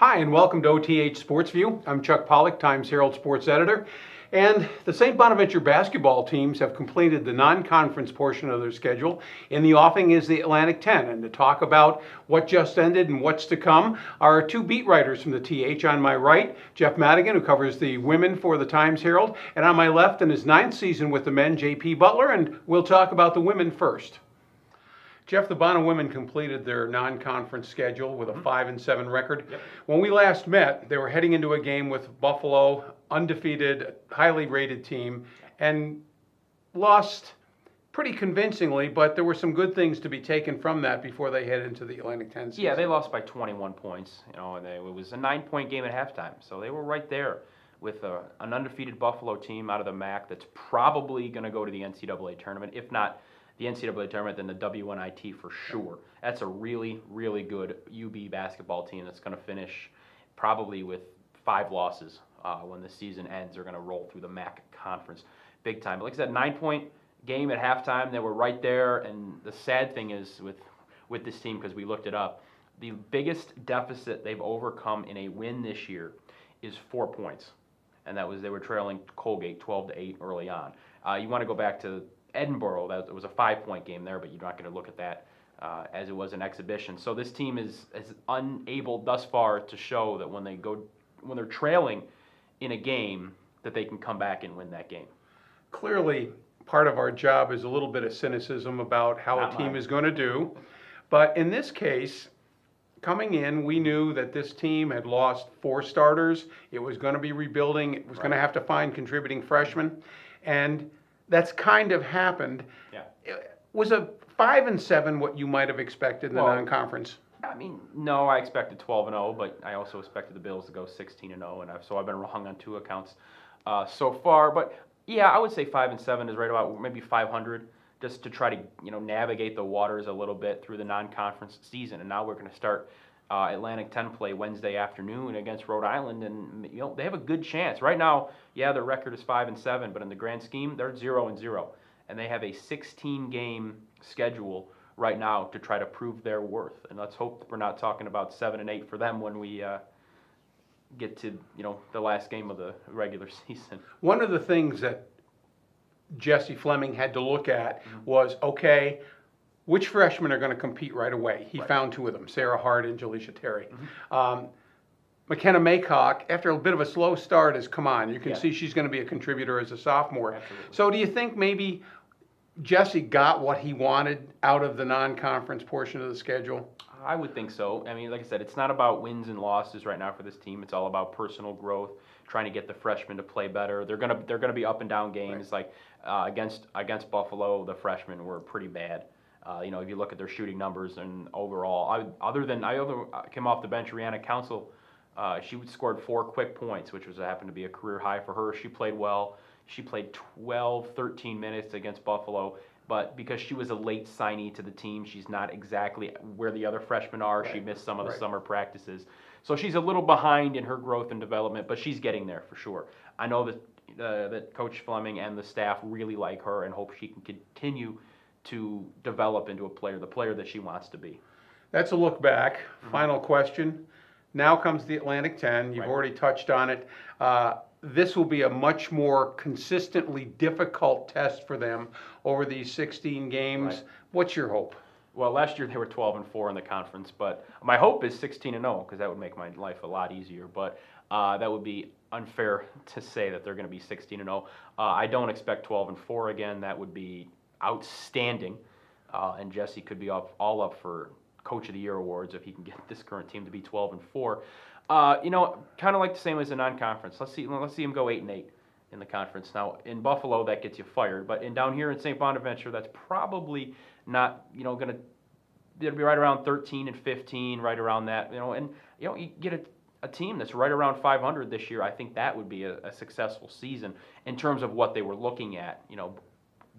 Hi, and welcome to OTH Sports View. I'm Chuck Pollock, Times Herald Sports Editor. And the St. Bonaventure basketball teams have completed the non-conference portion of their schedule. In the offing is the Atlantic 10. And to talk about what just ended and what's to come are two beat writers from the TH. On my right, Jeff Madigan, who covers the women for the Times Herald. And on my left, in his 9th season with the men, JP Butler. And we'll talk about the women first. Jeff, the Bonner women completed their non-conference schedule with a 5-7 record. Yep. When we last met, they were heading into a game with Buffalo, undefeated, highly rated team, and lost pretty convincingly, but there were some good things to be taken from that before they head into the Atlantic 10 season. Yeah, they lost by 21 points, and it was a 9-point game at halftime, so they were right there with an undefeated Buffalo team out of the MAC that's probably going to go to the NCAA tournament, if not the NCAA tournament, then the WNIT for sure. That's a really, really good UB basketball team that's going to finish probably with 5 losses when the season ends. They're going to roll through the MAC conference big time. But like I said, 9-point game at halftime. They were right there. And the sad thing is with this team, because we looked it up, the biggest deficit they've overcome in a win this year is 4 points. And that was they were trailing Colgate 12-8 early on. You want to go back to Edinburgh, it was a 5-point game there, but you're not going to look at that as it was an exhibition. So this team is unable thus far to show that when they're trailing in a game, that they can come back and win that game. Clearly, part of our job is a little bit of cynicism about how a team is going to do. But in this case, coming in, we knew that this team had lost 4 starters. It was going to be rebuilding. It was going to have to find contributing freshmen. And that's kind of happened. Yeah. Was a 5-7 what you might have expected in the non-conference? I mean, no, I expected 12-0, but I also expected the Bills to go 16-0, and so I've been wrong on 2 accounts so far. But yeah, I would say 5-7 is right about maybe 500, just to try to navigate the waters a little bit through the non-conference season. And now we're going to start Atlantic 10 play Wednesday afternoon against Rhode Island, and they have a good chance. Right now, yeah, their record is 5-7, but in the grand scheme, they're 0-0, and they have a 16-game schedule right now to try to prove their worth. And let's hope we're not talking about 7-8 for them when we get to the last game of the regular season. One of the things that Jesse Fleming had to look at was, okay, which freshmen are going to compete right away? He found 2 of them, Sarah Hart and Jaleisha Terry. McKenna Maycock, after a bit of a slow start, has come on. You can see she's going to be a contributor as a sophomore. Absolutely. So do you think maybe Jesse got what he wanted out of the non-conference portion of the schedule? I would think so. I mean, like I said, it's not about wins and losses right now for this team. It's all about personal growth, trying to get the freshmen to play better. They're gonna be up and down games. Like against Buffalo, the freshmen were pretty bad. If you look at their shooting numbers and overall, I came off the bench, Rihanna Council. She scored 4 quick points, which happened to be a career high for her. She played well. She played 13 minutes against Buffalo, but because she was a late signee to the team, she's not exactly where the other freshmen are. She missed some of the summer practices. So she's a little behind in her growth and development, but she's getting there for sure. I know that Coach Fleming and the staff really like her and hope she can continue to develop into the player that she wants to be. That's a look back. Final question. Now comes the Atlantic 10. You've already touched on it. This will be a much more consistently difficult test for them over these 16 games. Right. What's your hope? Well, last year they were 12-4 in the conference, but my hope is 16-0 because that would make my life a lot easier. But that would be unfair to say that they're going to be 16-0. I don't expect 12-4 again. That would be outstanding, and Jesse could be all up for Coach of the Year awards if he can get this current team to be 12-4. Kind of like the same as a non-conference. Let's see him go 8-8 in the conference. Now in Buffalo, that gets you fired, but down here in St. Bonaventure, that's probably not going to. It'll be right around 13-15, right around that. And you get a team that's right around 500 this year. I think that would be a successful season in terms of what they were looking at.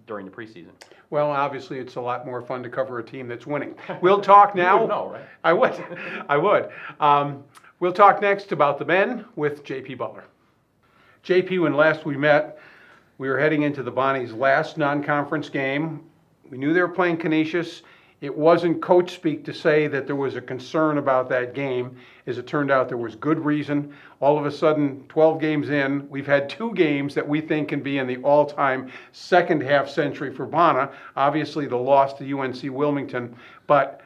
During the preseason. Well, obviously, it's a lot more fun to cover a team that's winning. We'll talk now. You would know, right? I would. We'll talk next about the men with JP Butler. JP, when last we met, we were heading into the Bonnies' last non-conference game. We knew they were playing Canisius It wasn't coach speak to say that there was a concern about that game. As it turned out, there was good reason. All of a sudden, 12 games in, we've had 2 games that we think can be in the all-time second half century for Bonna. Obviously, the loss to UNC Wilmington, but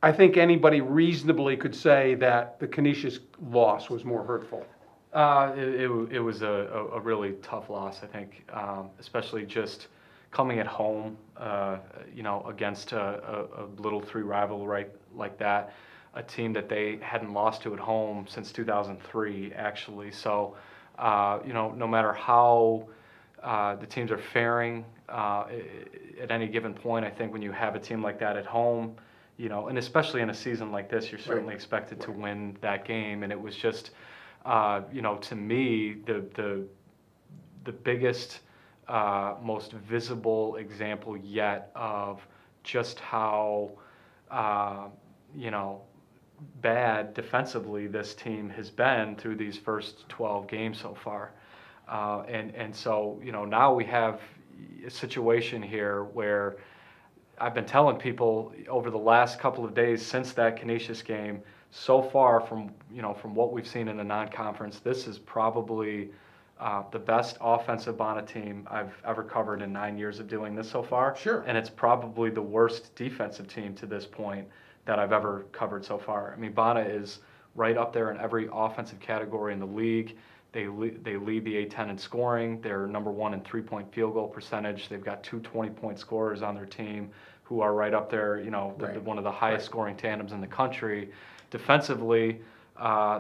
I think anybody reasonably could say that the Canisius loss was more hurtful. It was a really tough loss, I think, especially just coming at home, against a Little 3 rival right like that, a team that they hadn't lost to at home since 2003, actually. So, no matter how the teams are faring at any given point, I think when you have a team like that at home, and especially in a season like this, you're certainly expected to win that game. And it was just, to me, the biggest, most visible example yet of just how, bad defensively this team has been through these first 12 games so far. And so, now we have a situation here where I've been telling people over the last couple of days since that Canisius game, so far from what we've seen in the non-conference, this is probably the best offensive Bonna team I've ever covered in 9 years of doing this so far. Sure. And it's probably the worst defensive team to this point that I've ever covered so far. I mean, Bonna is right up there in every offensive category in the league. They lead the A10 in scoring. They're number 1 in 3-point field goal percentage. They've got 2 20-point scorers on their team who are right up there, one of the highest scoring tandems in the country. Defensively,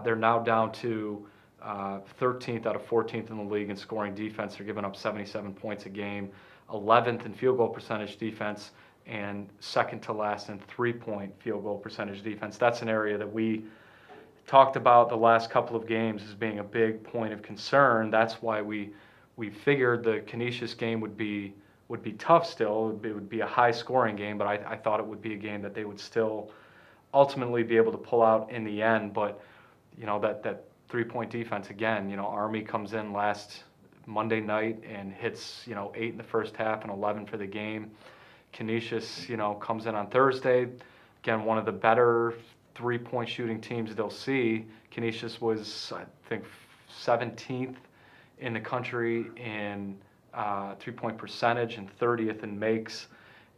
they're now down to 13th out of 14th in the league in scoring defense. They're giving up 77 points a game, 11th in field goal percentage defense, and second to last in 3-point field goal percentage defense. That's an area that we talked about the last couple of games as being a big point of concern. That's why we figured the Canisius game would be tough still. It would be a high-scoring game, but I thought it would be a game that they would still ultimately be able to pull out in the end. But that 3-point defense again. Army comes in last Monday night and hits 8 in the first half and 11 for the game. Canisius comes in on Thursday, again one of the better 3-point shooting teams they'll see. Canisius was, I think, 17th in the country in 3-point percentage and 30th in makes.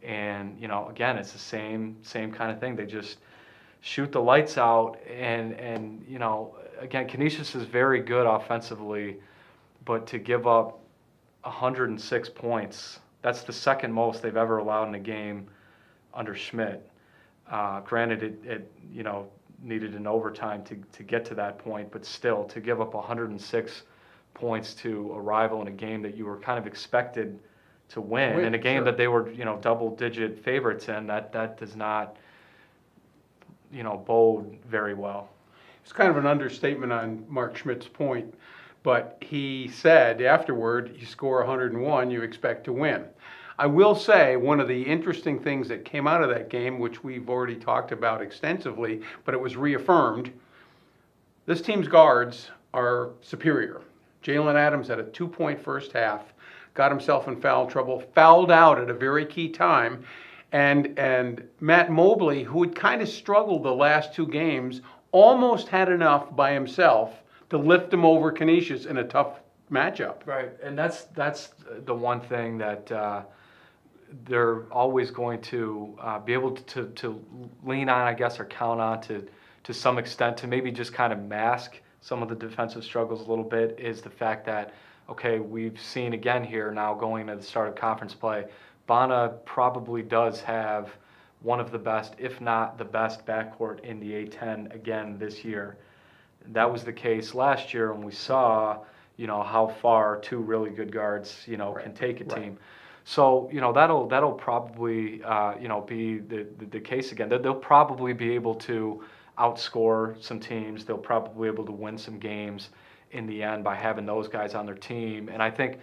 And again, it's the same kind of thing. They just shoot the lights out, and again, Canisius is very good offensively, but to give up 106 points, that's the second most they've ever allowed in a game under Schmidt. Granted, it needed an overtime to get to that point, but still, to give up 106 points to a rival in a game that you were kind of expected to win, in a game that they were double-digit favorites in, that does not bode very well. It's kind of an understatement on Mark Schmidt's point, but he said afterward, you score 101, you expect to win. I will say one of the interesting things that came out of that game, which we've already talked about extensively, but it was reaffirmed, this team's guards are superior. Jalen Adams had a 2-point first half, got himself in foul trouble, fouled out at a very key time, and Matt Mobley, who had kind of struggled the last 2 games, almost had enough by himself to lift him over Canisius in a tough matchup. Right, and that's the one thing that they're always going to be able to lean on, I guess, or count on to some extent, to maybe just kind of mask some of the defensive struggles a little bit, is the fact that, okay, we've seen again here now going to the start of conference play, Bonna probably does have one of the best, if not the best, backcourt in the A10 again this year. That was the case last year when we saw, how far 2 really good guards, can take a team. So, that'll probably, be the case again. They'll probably be able to outscore some teams. They'll probably be able to win some games in the end by having those guys on their team. And I think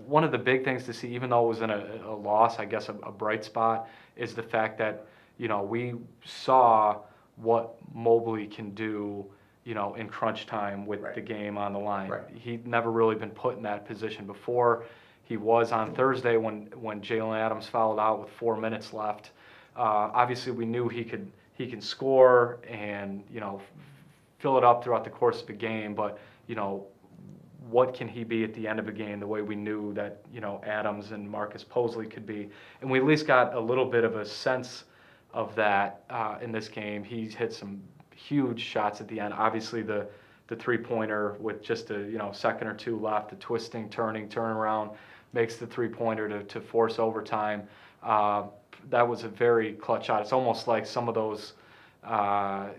one of the big things to see, even though it was in a loss, I guess a bright spot, is the fact that, we saw what Mobley can do, in crunch time with the game on the line. He'd never really been put in that position before. he was on Thursday when Jalen Adams fouled out with 4 minutes left. Obviously, we knew he can score and, you know, fill it up throughout the course of a game, but, you know, what can he be at the end of a game the way we knew that, you know, Adams and Marcus Posley could be. And we at least got a little bit of a sense of that in this game. He's hit some huge shots at the end. Obviously, the three-pointer with just a, you know, second or two left, the twisting, turning, turnaround, makes the three-pointer to force overtime. That was a very clutch shot. It's almost like some of those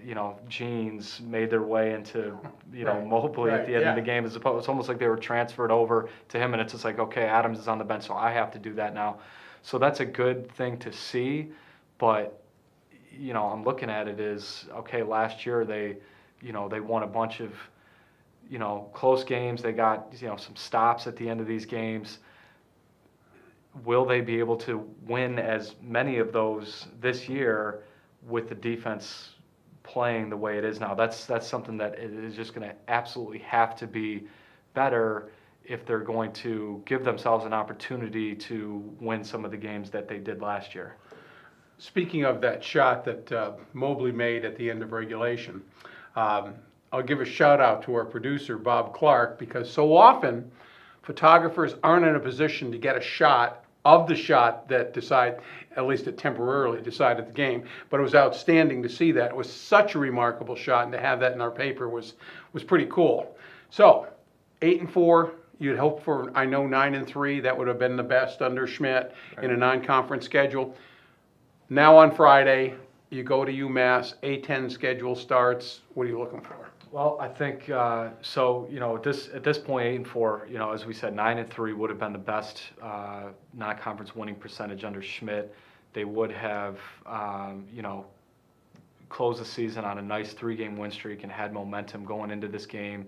you know, genes made their way into, you know, Mobley at the end of the game. It's almost like they were transferred over to him, and it's just like, okay, Adams is on the bench, so I have to do that now. So that's a good thing to see, but, you know, I'm looking at it as, okay, last year they won a bunch of, you know, close games. They got, you know, some stops at the end of these games. Will they be able to win as many of those this year with the defense playing the way it is now? That's something that is just going to absolutely have to be better if they're going to give themselves an opportunity to win some of the games that they did last year. Speaking of that shot that Mobley made at the end of regulation, I'll give a shout out to our producer, Bob Clark, because so often photographers aren't in a position to get a shot of the shot that at least it temporarily decided the game. But it was outstanding to see that. It was such a remarkable shot, and to have that in our paper was pretty cool. So 8-4, you'd hope for, I know, 9-3. That would have been the best under Schmidt in a non-conference schedule. Now on Friday, you go to UMass, A10 schedule starts. What are you looking for? Well, I think so. You know, at this point, 8-4. You know, as we said, 9-3 would have been the best non-conference winning percentage under Schmidt. They would have, you know, closed the season on a nice 3-game win streak and had momentum going into this game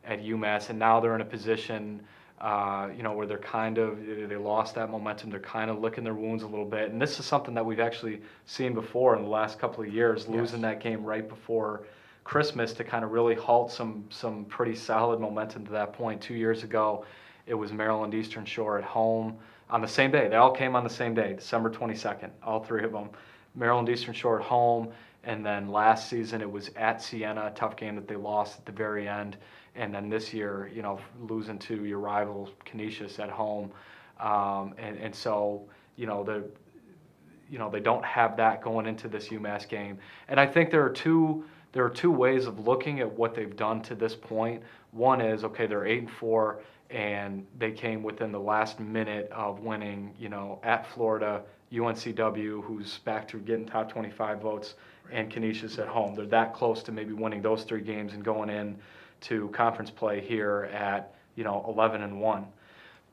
at UMass. And now they're in a position, you know, where they lost that momentum. They're kind of licking their wounds a little bit. And this is something that we've actually seen before in the last couple of years, losing that game right before Christmas to kind of really halt some pretty solid momentum to that point. 2 years ago, it was Maryland Eastern Shore at home on the same day. They all came on the same day, December 22nd, all three of them. Maryland Eastern Shore at home, and then last season it was at Siena, a tough game that they lost at the very end. And then this year, you know, losing to your rival Canisius at home. And so, you know, they don't have that going into this UMass game. And I think there are two ways of looking at what they've done to this point. One is, okay, they're 8-4, and they came within the last minute of winning, you know, at Florida, UNCW, who's back to getting top 25 votes, and Canisius at home. They're that close to maybe winning those 3 games and going in to conference play here at, you know, 11-1.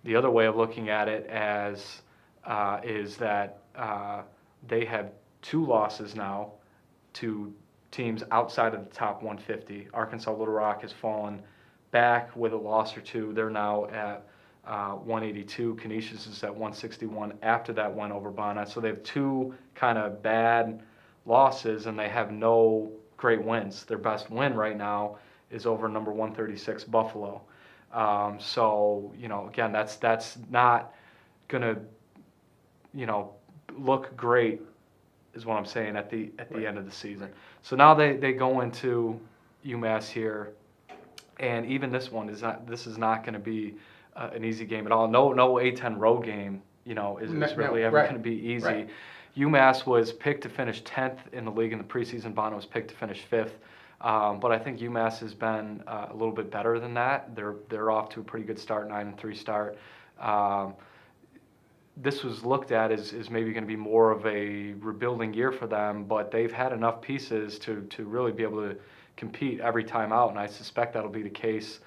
The other way of looking at it as is that they have 2 losses now to teams outside of the top 150. Arkansas Little Rock has fallen back with a loss or 2. They're now at 182. Canisius is at 161 after that win over Bonnet. So they have 2 kind of bad losses, and they have no great wins. Their best win right now is over number 136 Buffalo. So, you know, again, that's not going to, you know, look great, is what I'm saying, at the end of the season. So now they go into UMass here, and even this one is not going to be an easy game at all. No A10 road game, you know, is really ever going to be easy. Right. UMass was picked to finish 10th in the league in the preseason. Bonnet was picked to finish 5th. But I think UMass has been a little bit better than that. They're off to a pretty good start, 9-3 start. This was looked at as maybe going to be more of a rebuilding year for them, but they've had enough pieces to really be able to compete every time out, and I suspect that'll be the case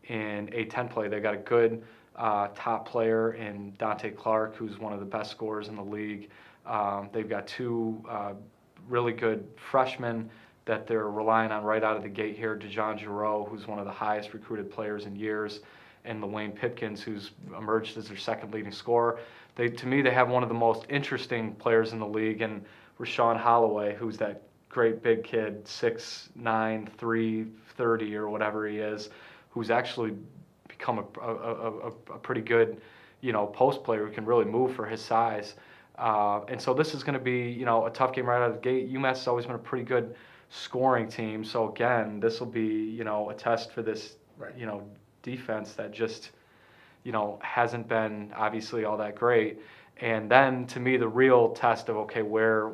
in A10 play. They got a good top player in Dante Clark, who's one of the best scorers in the league. They've got 2 really good freshmen that they're relying on right out of the gate here. DeJon Giroux, who's one of the highest recruited players in years, and Lewayne Pipkins, who's emerged as their second leading scorer. To me, they have one of the most interesting players in the league, and Rashawn Holloway, who's that great big kid, 6'9", 330 or whatever he is, who's actually become a pretty good, post player who can really move for his size. And so this is going to be, a tough game right out of the gate. UMass has always been a pretty good scoring team. So again, this will be, a test for this, Right. defense that just, hasn't been obviously all that great. And then to me, the real test of, okay, where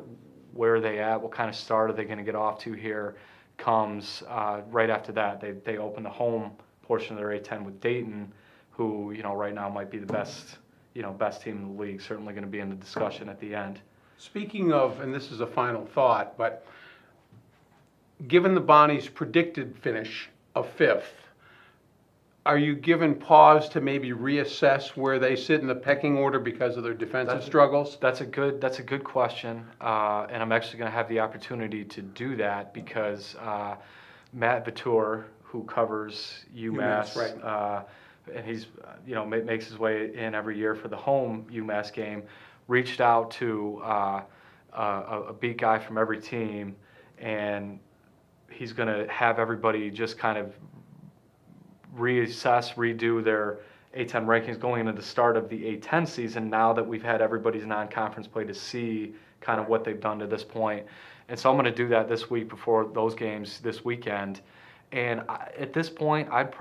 are they at? What kind of start are they going to get off to here comes right after that. They open the home portion of their A10 with Dayton, who, right now might be the best team in the league, certainly going to be in the discussion at the end. Speaking of, and this is a final thought, but given the Bonnies' predicted finish of 5th, are you given pause to maybe reassess where they sit in the pecking order because of their defensive struggles? That's a good question, and I'm actually going to have the opportunity to do that because Matt Vautour, who covers UMass, right. And he's makes his way in every year for the home UMass game, reached out to a beat guy from every team, and he's going to have everybody just kind of reassess, redo their A10 rankings going into the start of the A10 season now that we've had everybody's non-conference play to see kind of what they've done to this point. And so I'm going to do that this week before those games this weekend. And at this point, I'd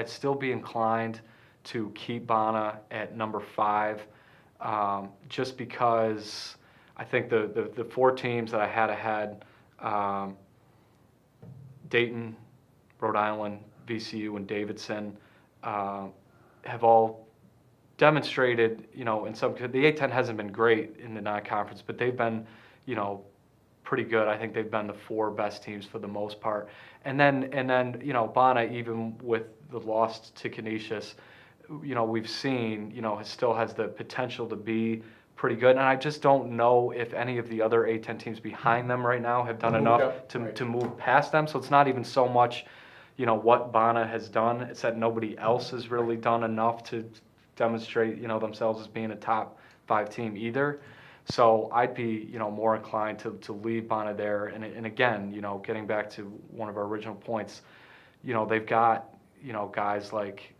still be inclined to keep Bonna at number 5, just because I think the 4 teams that I had ahead, Dayton, Rhode Island, VCU, and Davidson, have all demonstrated, in some, the A10 hasn't been great in the non-conference, but they've been, pretty good. I think they've been the 4 best teams for the most part. And then Bonna, even with the loss to Canisius, we've seen, still has the potential to be pretty good. And I just don't know if any of the other A10 teams behind them right now have done enough to move past them. So it's not even so much, what Bonna has done. It's that nobody else has really done enough to demonstrate, themselves as being a top 5 team either. So I'd be, more inclined to leave Bonna there. And again, getting back to one of our original points, they've got, guys like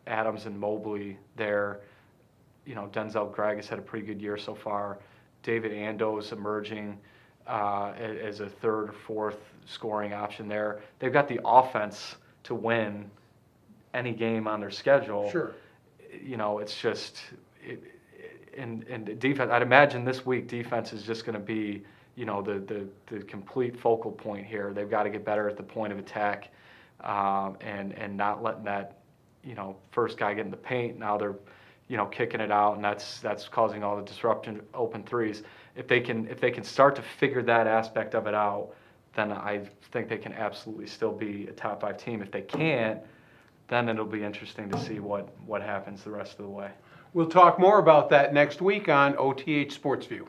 Adams and Mobley there. Denzel Gregg has had a pretty good year so far. David Ando is emerging as a 3rd or 4th scoring option there. They've got the offense to win any game on their schedule. Sure. It's just and defense. I'd imagine this week defense is just going to be the complete focal point here. They've got to get better at the point of attack, and not letting that first guy get in the paint. Now they're kicking it out, and that's causing all the disruption, open threes. If they can start to figure that aspect of it out, then I think they can absolutely still be a top 5 team. If they can't, then it'll be interesting to see what happens the rest of the way. We'll talk more about that next week on OTH Sports View.